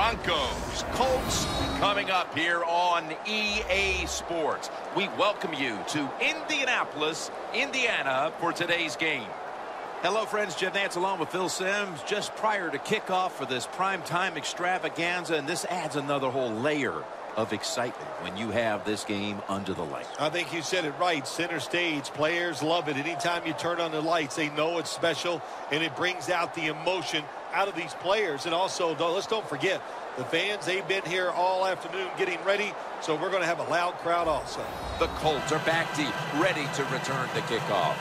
Broncos, Colts, coming up here on EA Sports. We welcome you to Indianapolis, Indiana for today's game. Hello, friends. Jim Nance along with Phil Simms just prior to kickoff for this primetime extravaganza, and this adds another whole layer of excitement when you have this game under the light. I think you said it right. Center stage. Players love it. Anytime you turn on the lights, they know it's special, and it brings out the emotion out of these players. And also, though, let's don't forget, the fans, they've been here all afternoon getting ready, so we're going to have a loud crowd also. The Colts are back deep, ready to return to kickoff.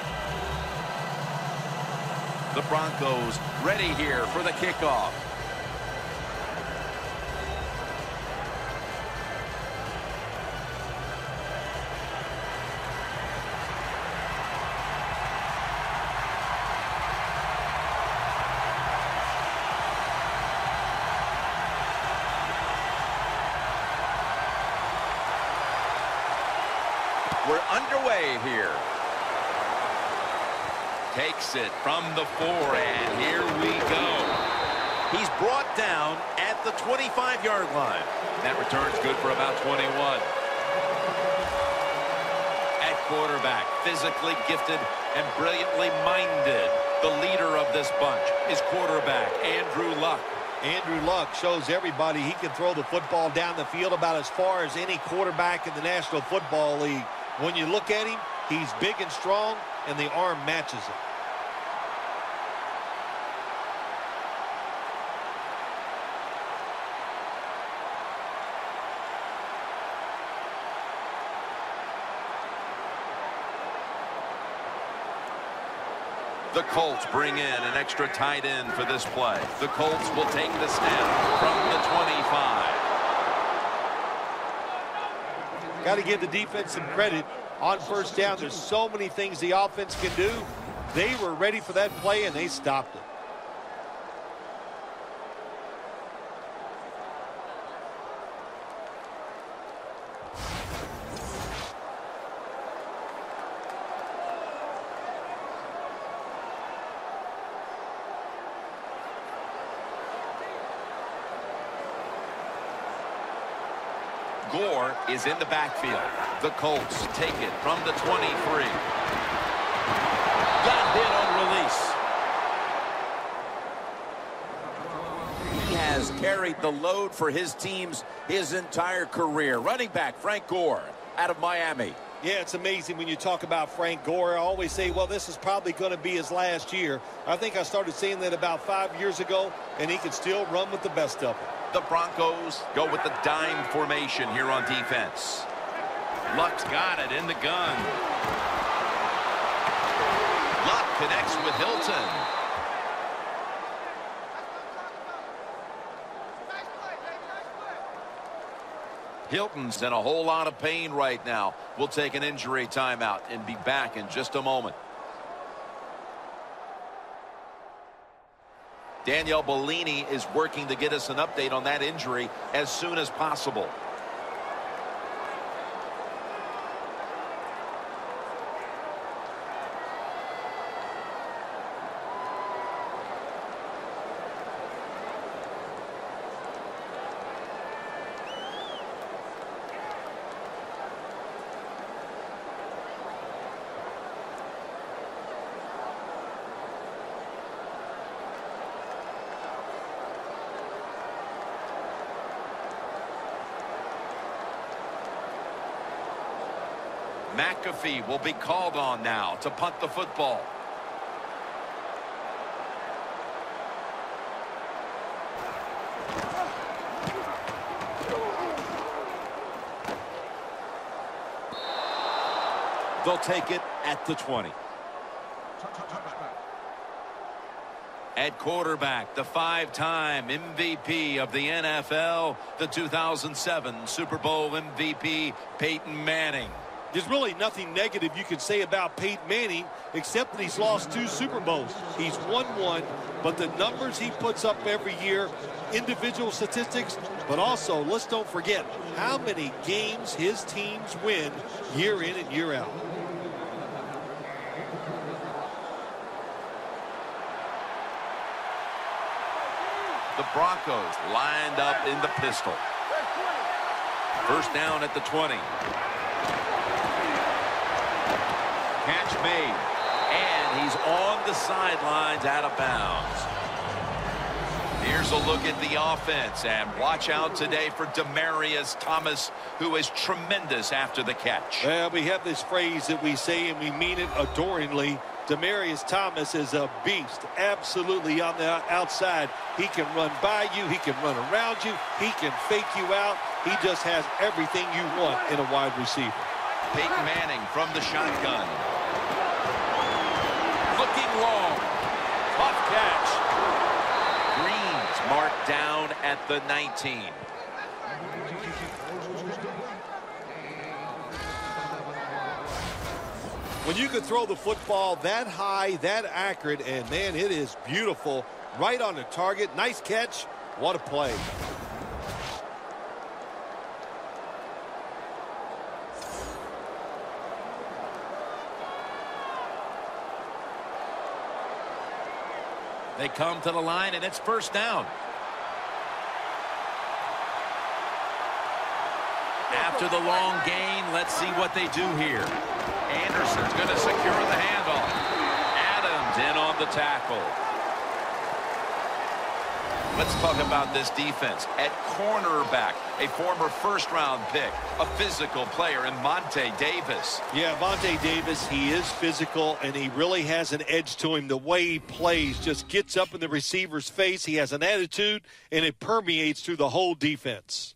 The Broncos ready here for the kickoff. We're underway here. Takes it from the 4, and here we go. He's brought down at the 25-yard line. That return's good for about 21. At quarterback, physically gifted and brilliantly minded. The leader of this bunch is quarterback Andrew Luck. Andrew Luck shows everybody he can throw the football down the field about as far as any quarterback in the National Football League. When you look at him, he's big and strong, and the arm matches it. The Colts bring in an extra tight end for this play. The Colts will take the snap from the 25. Got to give the defense some credit on first down. There's so many things the offense can do. They were ready for that play, and they stopped it. Gore is in the backfield. The Colts take it from the 23. Got hit on release. He has carried the load for his teams his entire career. Running back Frank Gore out of Miami. Yeah, it's amazing when you talk about Frank Gore. I always say, well, this is probably going to be his last year. I think I started saying that about 5 years ago, and he can still run with the best of them. The Broncos go with the dime formation here on defense. Luck's got it in the gun. Luck connects with Hilton. Hilton's in a whole lot of pain right now. We'll take an injury timeout and be back in just a moment. Danielle Bellini is working to get us an update on that injury as soon as possible. McAfee will be called on now to punt the football. They'll take it at the 20. At quarterback, the 5-time MVP of the NFL, the 2007 Super Bowl MVP, Peyton Manning. There's really nothing negative you can say about Peyton Manning except that he's lost 2 Super Bowls. He's won 1, but the numbers he puts up every year, individual statistics, but also let's don't forget how many games his teams win year in and year out. The Broncos lined up in the pistol. First down at the 20. Catch made. And he's on the sidelines out of bounds. Here's a look at the offense, and watch out today for Demaryius Thomas, who is tremendous after the catch. Well, we have this phrase that we say, and we mean it adoringly. Demaryius Thomas is a beast, absolutely on the outside. He can run by you. He can run around you. He can fake you out. He just has everything you want in a wide receiver. Peyton Manning from the shotgun. Looking long. Tough catch. Green's marked down at the 19. When you can throw the football that high, that accurate, and, man, it is beautiful. Right on the target. Nice catch. What a play. They come to the line, and it's first down. After the long gain, let's see what they do here. Anderson's going to secure the handoff. Adams in on the tackle. Let's talk about this defense. At cornerback, a former first-round pick, a physical player in Monte Davis. Yeah, Monte Davis, he is physical, and he really has an edge to him. The way he plays just gets up in the receiver's face. He has an attitude, and it permeates through the whole defense.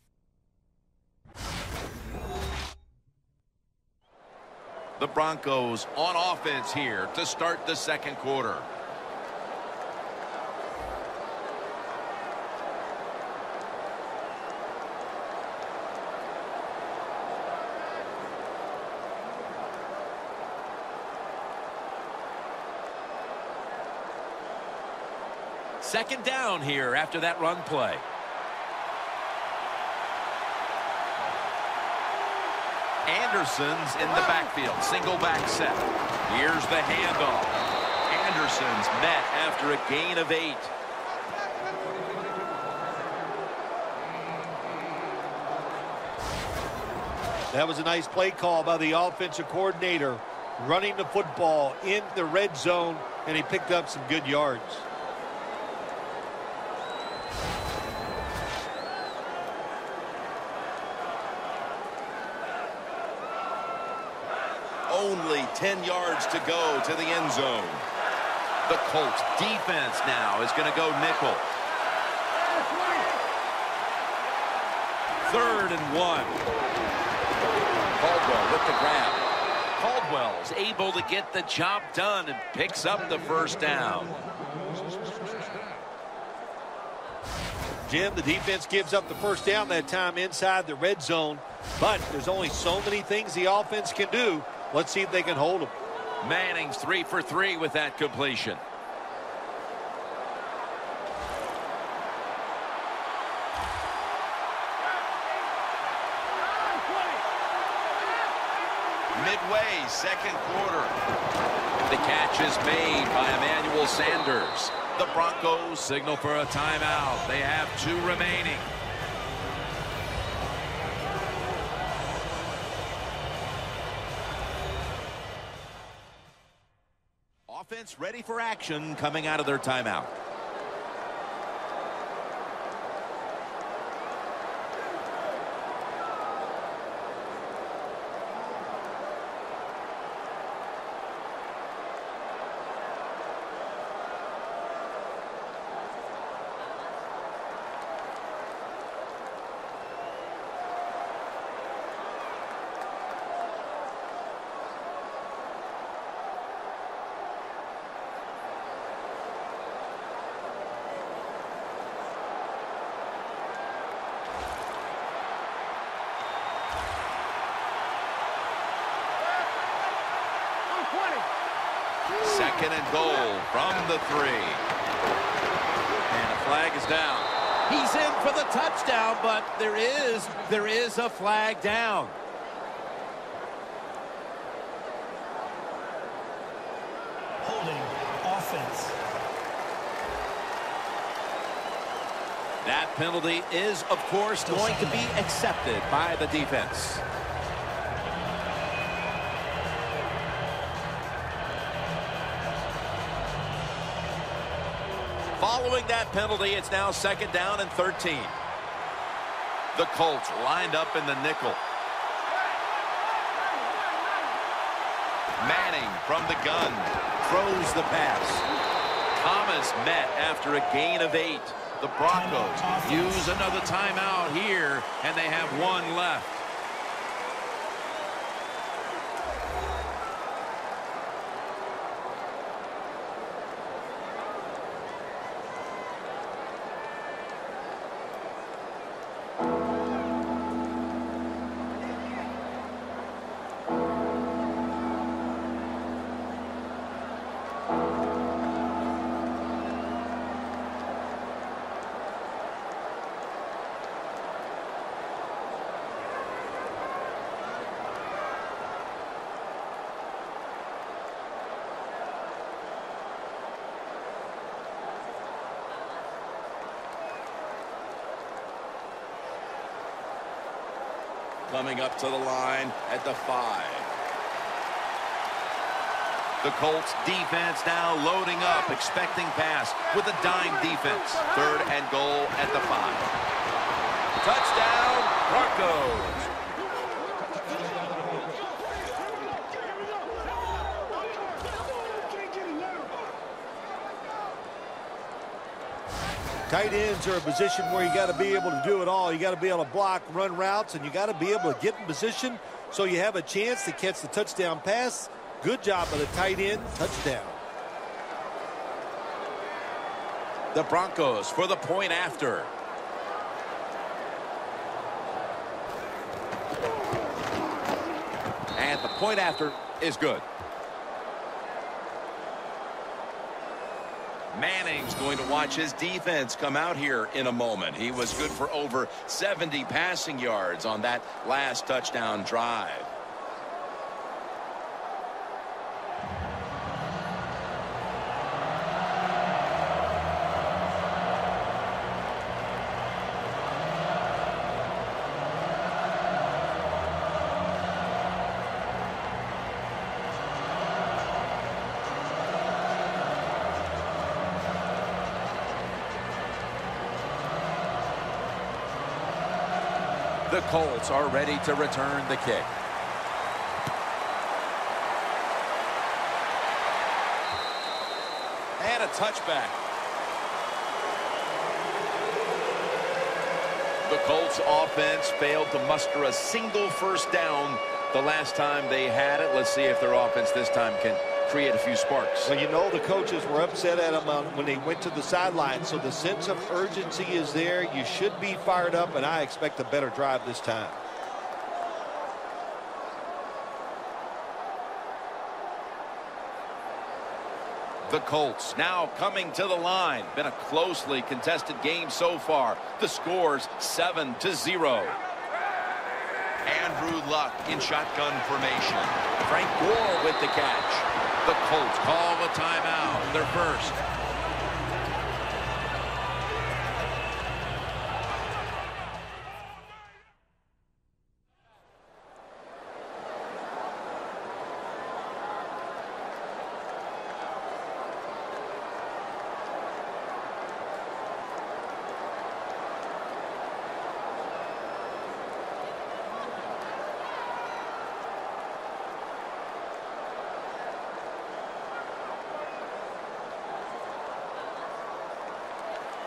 The Broncos on offense here to start the second quarter. Second down here after that run play. Anderson's in the backfield. Single back set. Here's the handoff. Anderson's met after a gain of 8. That was a nice play call by the offensive coordinator. Running the football in the red zone, and he picked up some good yards. Only 10 yards to go to the end zone. The Colts defense now is going to go nickel. 3rd and 1. Caldwell with the grab. Caldwell's able to get the job done and picks up the first down. Jim, the defense gives up the first down that time inside the red zone, but there's only so many things the offense can do. Let's see if they can hold them. Manning's 3 for 3 with that completion. Midway, second quarter. The catch is made by Emmanuel Sanders. The Broncos signal for a timeout. They have 2 remaining. Offense ready for action coming out of their timeout. Second and goal from the 3. And a flag is down. He's in for the touchdown, but there is a flag down. Holding offense. That penalty is, of course, going to be accepted by the defense. Following that penalty, it's now 2nd down and 13. The Colts lined up in the nickel. Manning from the gun throws the pass. Thomas met after a gain of 8. The Broncos use another timeout here, and they have 1 left. Coming up to the line at the 5. The Colts defense now loading up, expecting pass with a dime defense. 3rd and goal at the 5. Touchdown, Broncos. Tight ends are a position where you got to be able to do it all. You got to be able to block, run routes, and you got to be able to get in position so you have a chance to catch the touchdown pass. Good job by the tight end. Touchdown. The Broncos for the point after. And the point after is good. Manning's going to watch his defense come out here in a moment. He was good for over 70 passing yards on that last touchdown drive. The Colts are ready to return the kick. And a touchback. The Colts offense failed to muster a single first down the last time they had it. Let's see if their offense this time can create a few sparks. Well, you know the coaches were upset at them when they went to the sideline, so the sense of urgency is there. You should be fired up, and I expect a better drive this time. The Colts now coming to the line. Been a closely contested game so far. The score's 7-0. Andrew Luck in shotgun formation. Frank Gore with the catch. The Colts call a timeout. Their first.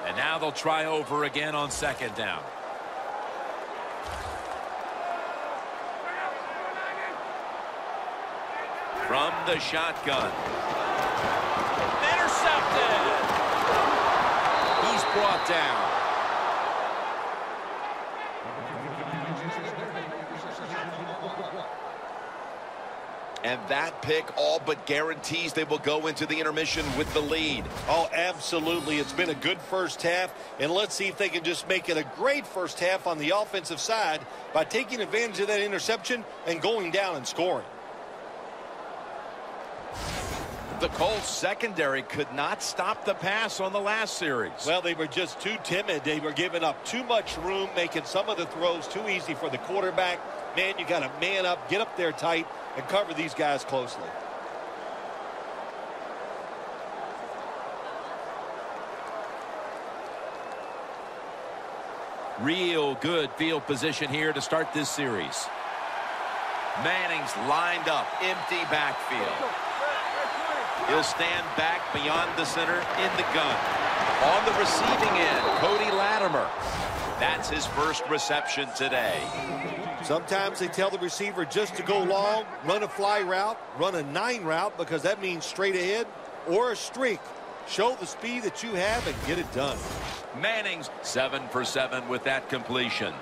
And now they'll try over again on 2nd down. From the shotgun. Intercepted. He's brought down. And that pick all but guarantees they will go into the intermission with the lead. Oh, absolutely. It's been a good first half, and let's see if they can just make it a great first half on the offensive side by taking advantage of that interception and going down and scoring. The Colts secondary could not stop the pass on the last series. Well, they were just too timid. They were giving up too much room, making some of the throws too easy for the quarterback. Man, you got to man up, get up there tight, and cover these guys closely. Real good field position here to start this series. Manning's lined up, empty backfield. He'll stand back beyond the center in the gun. On the receiving end, Cody Latimer. That's his first reception today. Sometimes they tell the receiver just to go long, run a fly route, run a 9 route, because that means straight ahead, or a streak. Show the speed that you have and get it done. Manning's 7 for 7 with that completion.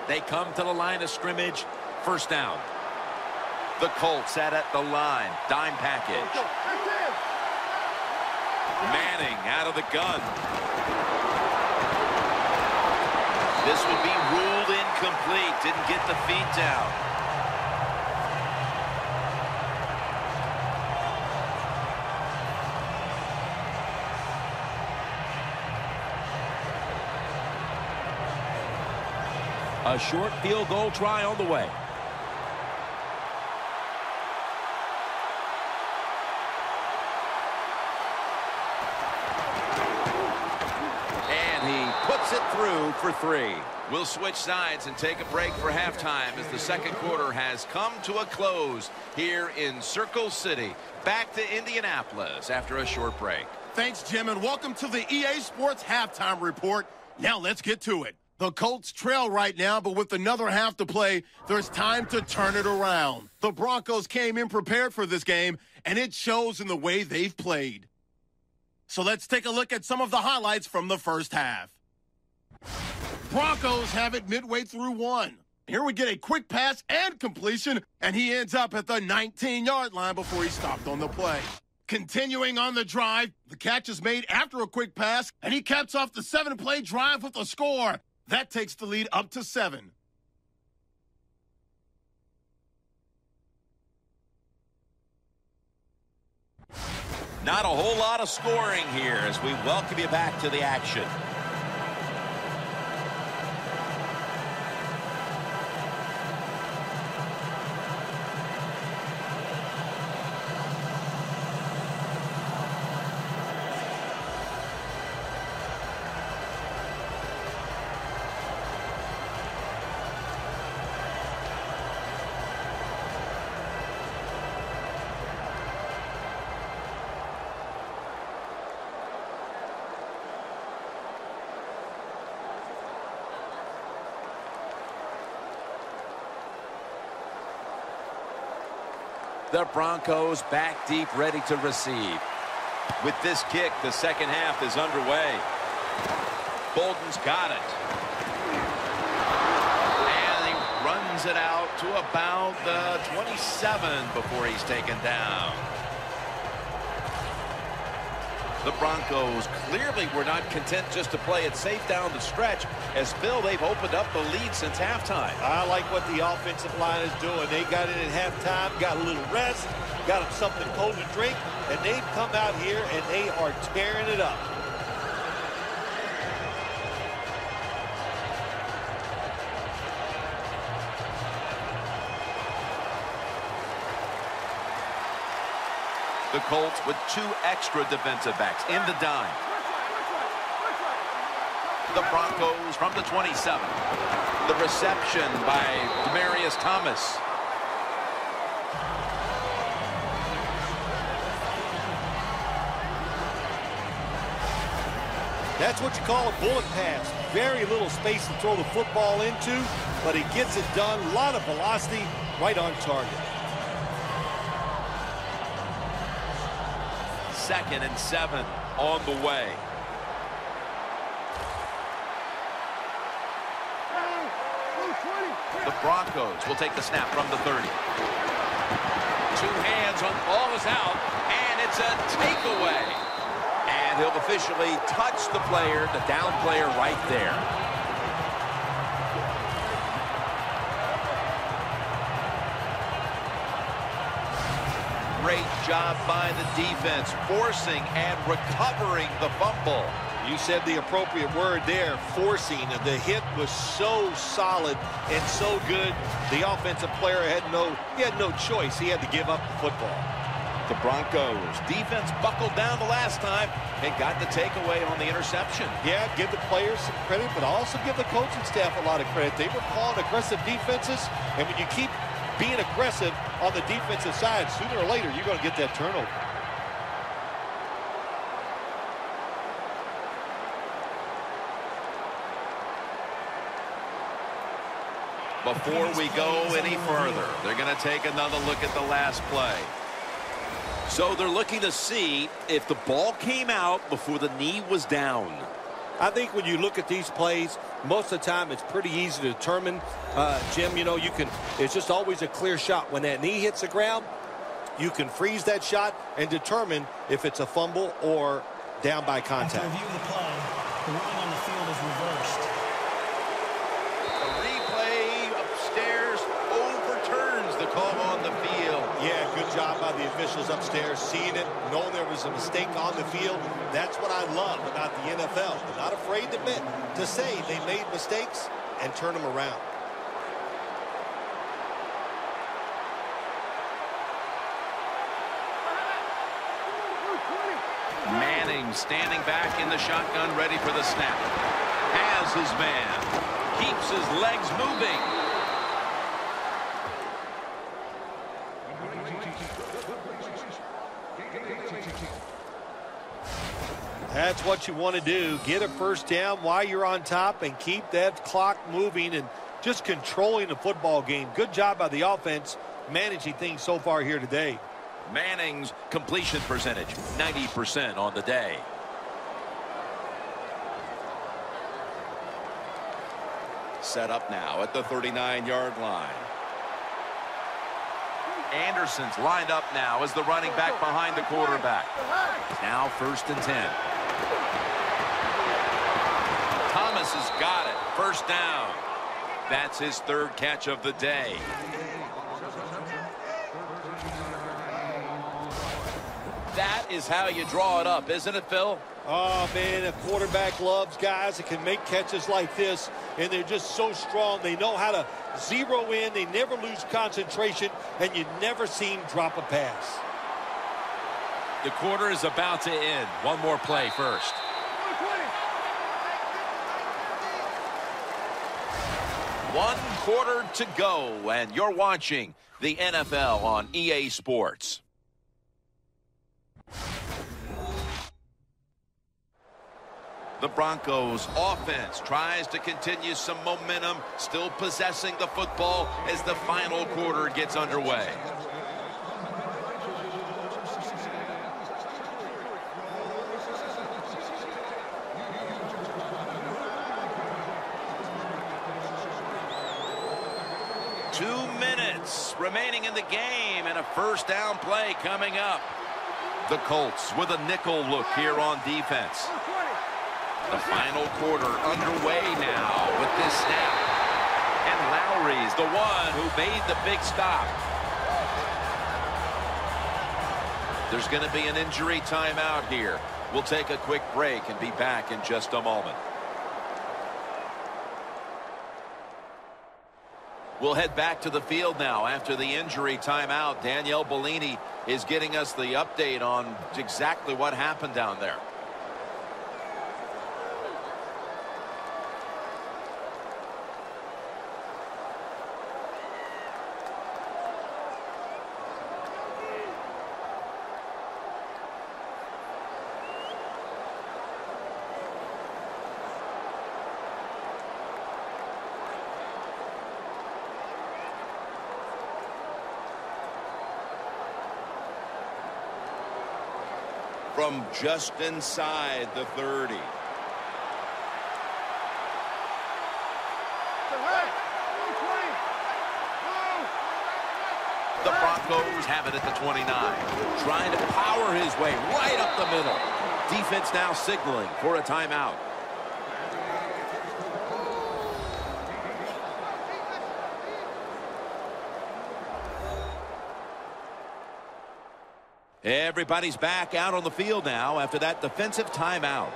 They come to the line of scrimmage. First down. The Colts set at the line. Dime package. Manning out of the gun. This would be ruled incomplete. Didn't get the feet down. A short field goal try on the way. And he puts it through for 3. We'll switch sides and take a break for halftime as the second quarter has come to a close here in Circle City. Back to Indianapolis after a short break. Thanks, Jim, and welcome to the EA Sports Halftime Report. Now let's get to it. The Colts trail right now, but with another half to play, there's time to turn it around. The Broncos came in prepared for this game, and it shows in the way they've played. So let's take a look at some of the highlights from the first half. Broncos have it midway through 1. Here we get a quick pass and completion, and he ends up at the 19-yard line before he stopped on the play. Continuing on the drive, the catch is made after a quick pass, and he caps off the 7-play drive with a score. That takes the lead up to 7. Not a whole lot of scoring here as we welcome you back to the action. The Broncos back deep, ready to receive. With this kick, the second half is underway. Bolden's got it. And he runs it out to about the 27 before he's taken down. The Broncos clearly were not content just to play it safe down the stretch. As Phil, they've opened up the lead since halftime. I like what the offensive line is doing. They got in at halftime, got a little rest, got them something cold to drink, and they've come out here and they are tearing it up. The Colts with 2 extra defensive backs in the dime. The Broncos from the 27. The reception by Demaryius Thomas. That's what you call a bullet pass. Very little space to throw the football into, but he gets it done. A lot of velocity, right on target. 2nd and 7 on the way. The Broncos will take the snap from the 30. 2 hands on ball is out, and it's a takeaway. And And he'll officially touch the player, the down player right there. Great job by the defense, forcing and recovering the fumble. You said the appropriate word there, forcing. The hit was so solid and so good. The offensive player had no choice. He had to give up the football. The Broncos defense buckled down the last time and got the takeaway on the interception. Yeah, give the players some credit, but also give the coaching staff a lot of credit. They were calling aggressive defenses, and when you keep being aggressive on the defensive side, sooner or later you're going to get that turnover. Before we go any further, they're going to take another look at the last play. So they're looking to see if the ball came out before the knee was down. I think when you look at these plays, most of the time it's pretty easy to determine. Jim, you know, it's just always a clear shot. When that knee hits the ground, you can freeze that shot and determine if it's a fumble or down by contact. After review of the play, the ruling on the field is reversed. The replay upstairs overturns the call on the field. Yeah, good job by the officials upstairs, seeing it, knowing there was a mistake on the field. That's what I love about the NFL. They're not afraid to admit, to say they made mistakes and turn them around. Manning standing back in the shotgun, ready for the snap. Has his man. Keeps his legs moving. That's what you want to do. Get a first down while you're on top and keep that clock moving and just controlling the football game. Good job by the offense managing things so far here today. Manning's completion percentage, 90% on the day. Set up now at the 39-yard line. Anderson's lined up now as the running back behind the quarterback. Now 1st and 10. Thomas has got it. First down. That's his 3rd catch of the day. That is how you draw it up, isn't it, Phil? Oh, man, a quarterback loves guys that can make catches like this, and they're just so strong. They know how to zero in. They never lose concentration, and you never see him drop a pass. The quarter is about to end. One more play first. One quarter to go, and you're watching the NFL on EA Sports. The Broncos offense tries to continue some momentum, still possessing the football as the final quarter gets underway. Two minutes remaining in the game and a first down play coming up. The Colts with a nickel look here on defense. The final quarter underway now with this snap. And Lowry's the one who made the big stop. There's going to be an injury timeout here. We'll take a quick break and be back in just a moment. We'll head back to the field now after the injury timeout. Danielle Bellini is getting us the update on exactly what happened down there. From just inside the 30. The Broncos have it at the 29. Trying to power his way right up the middle. Defense now signaling for a timeout. Everybody's back out on the field now after that defensive timeout.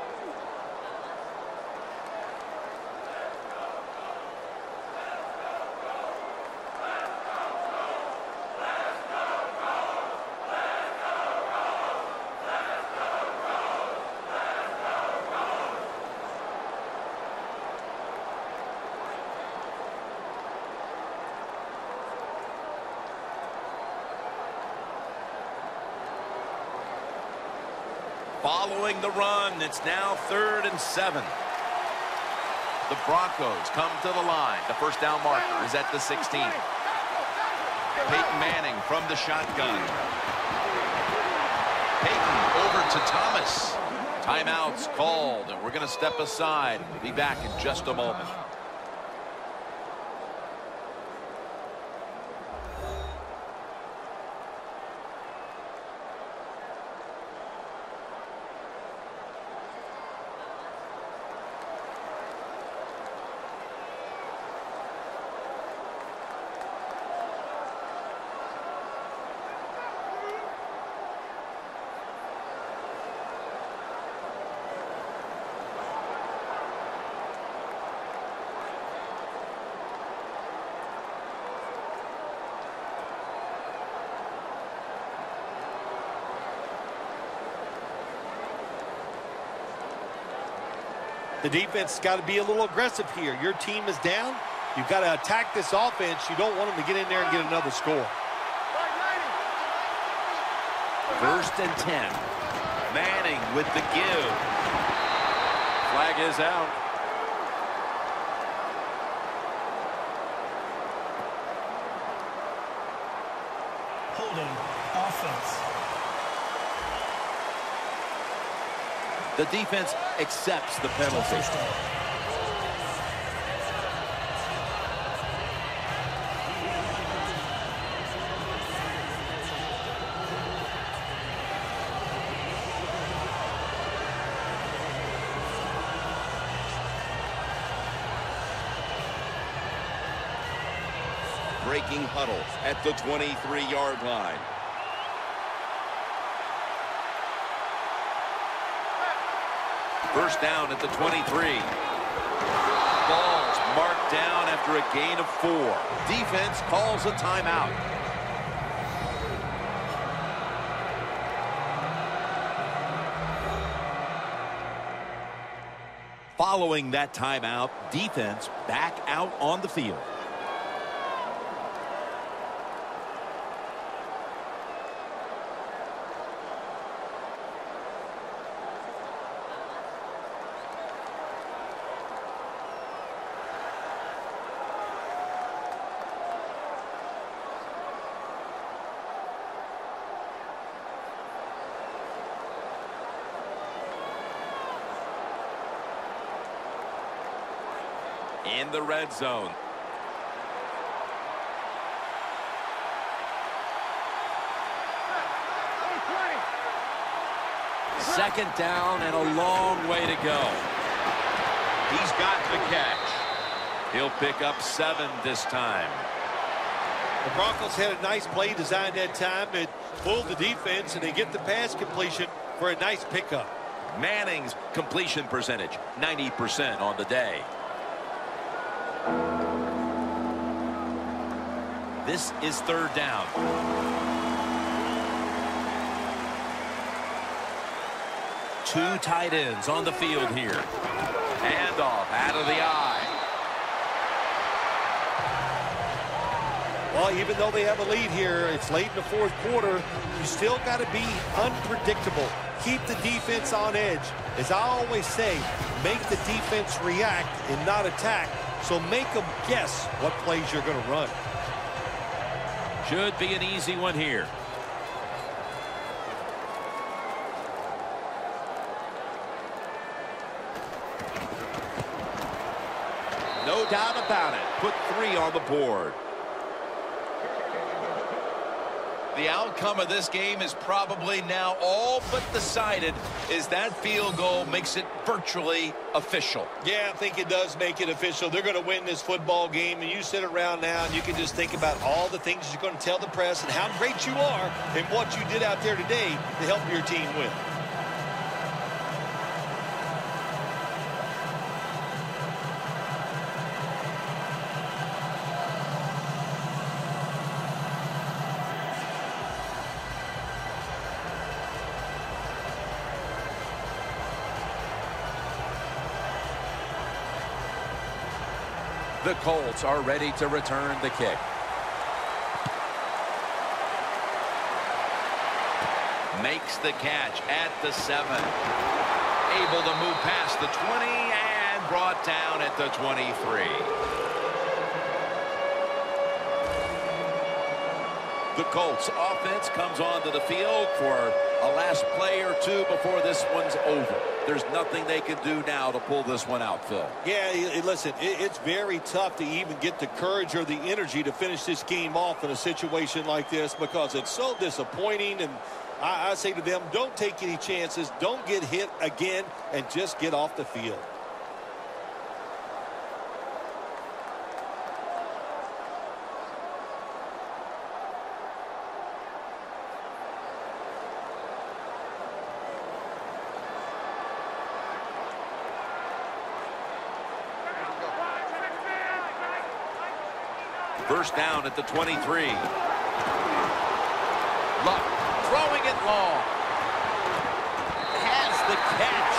Following the run, it's now 3rd and 7. The Broncos come to the line. The first down marker is at the 16. Peyton Manning from the shotgun. Peyton over to Thomas. Timeout's called, and we're going to step aside. We'll be back in just a moment. The defense has got to be a little aggressive here. Your team is down. You've got to attack this offense. You don't want them to get in there and get another score. 1st and 10. Manning with the give. Flag is out. Holding offense. The defense accepts the penalty. Breaking huddle at the 23-yard line. First down at the 23. Ball's marked down after a gain of 4. Defense calls a timeout. Following that timeout, defense back out on the field. In the red zone. Second down and a long way to go. He's got the catch. He'll pick up 7 this time. The Broncos had a nice play designed that time. It fooled the defense, and they get the pass completion for a nice pickup. Manning's completion percentage, 90% on the day. This is 3rd down. Two tight ends on the field here. Handoff out of the eye. Well, even though they have a lead here, it's late in the 4th quarter. You still got to be unpredictable. Keep the defense on edge. As I always say, make the defense react and not attack. So make them guess what plays you're going to run. Should be an easy one here. No doubt about it. Put 3 on the board. The outcome of this game is probably now all but decided, as that field goal makes it virtually official. Yeah, I think it does make it official. They're going to win this football game, and you sit around now and you can just think about all the things you're going to tell the press and how great you are and what you did out there today to help your team win. The Colts are ready to return the kick. Makes the catch at the 7. Able to move past the 20 and brought down at the 23. The Colts offense comes onto the field for a last play or two before this one's over. There's nothing they can do now to pull this one out, Phil. Yeah, listen, it's very tough to even get the courage or the energy to finish this game off in a situation like this because it's so disappointing. And I say to them, don't take any chances. Don't get hit again and just get off the field. First down at the 23. Luck throwing it long. Has the catch.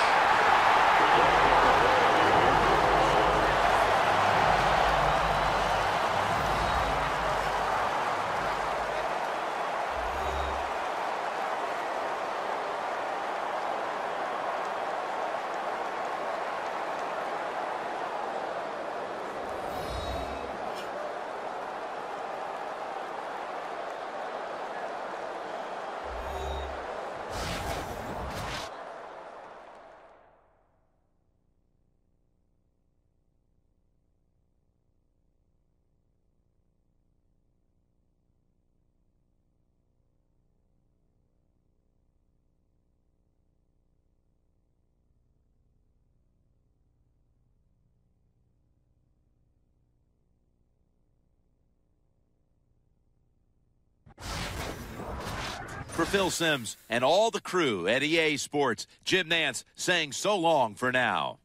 For Phil Simms and all the crew at EA Sports, Jim Nantz saying so long for now.